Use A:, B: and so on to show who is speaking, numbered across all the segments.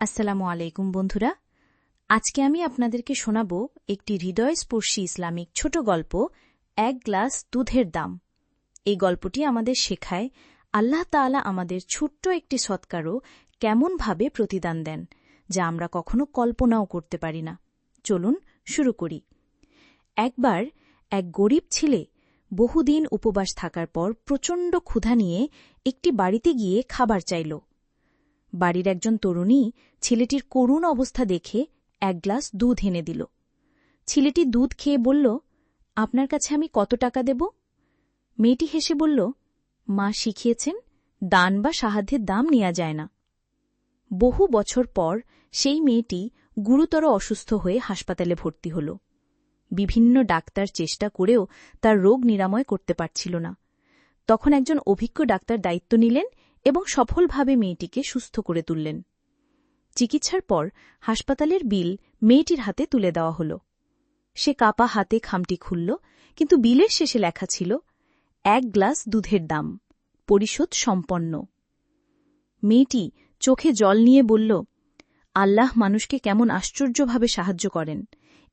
A: আসসালামু আলাইকুম বন্ধুরা। আজকে আমি আপনাদেরকে শোনাব একটি হৃদয়স্পর্শী ইসলামিক ছোট গল্প, এক গ্লাস দুধের দাম। এই গল্পটি আমাদের শেখায় আল্লাহ তাআলা আমাদের ছোট্ট একটি সৎকারও কেমনভাবে প্রতিদান দেন, যা আমরা কখনো কল্পনাও করতে পারি না। চলুন শুরু করি। একবার এক গরিব ছেলে বহুদিন উপবাস থাকার পর প্রচণ্ড ক্ষুধা নিয়ে একটি বাড়িতে গিয়ে খাবার চাইল। বাড়ির একজন তরুণী ছেলেটির করুণ অবস্থা দেখে এক গ্লাস দুধ এনে দিল। ছেলেটি দুধ খেয়ে বলল, আপনার কাছে আমি কত টাকা দেব? মেয়েটি হেসে বলল, মা শিখিয়েছেন, দান বা সাহায্যের দাম নেওয়া যায় না। বহু বছর পর সেই মেয়েটি গুরুতর অসুস্থ হয়ে হাসপাতালে ভর্তি হল। বিভিন্ন ডাক্তার চেষ্টা করেও তার রোগ নিরাময় করতে পারছিল না। তখন একজন অভিজ্ঞ ডাক্তার দায়িত্ব নিলেন এবং সফলভাবে মেয়েটিকে সুস্থ করে তুললেন। চিকিৎসার পর হাসপাতালের বিল মেয়েটির হাতে তুলে দেওয়া হল। সে কাপা হাতে খামটি খুলল, কিন্তু বিলের শেষে লেখা ছিল, এক গ্লাস দুধের দাম, পরিশোধ সম্পন্ন। মেয়েটি চোখে জল নিয়ে বলল, আল্লাহ মানুষকে কেমন আশ্চর্যভাবে সাহায্য করেন।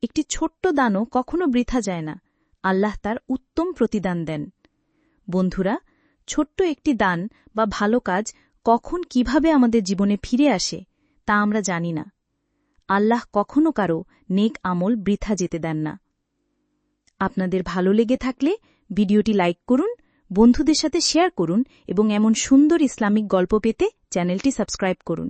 A: একটি ছোট্ট দানও কখনো বৃথা যায় না। আল্লাহ তার উত্তম প্রতিদান দেন। বন্ধুরা, ছোট্ট একটি দান বা ভালো কাজ কখন কিভাবে আমাদের জীবনে ফিরে আসে তা আমরা জানি না। আল্লাহ কখনো কারো নেক আমল বৃথা যেতে দেন না। আপনাদের ভালো লেগে থাকলে ভিডিওটি লাইক করুন, বন্ধুদের সাথে শেয়ার করুন এবং এমন সুন্দর ইসলামিক গল্প পেতে চ্যানেলটি সাবস্ক্রাইব করুন।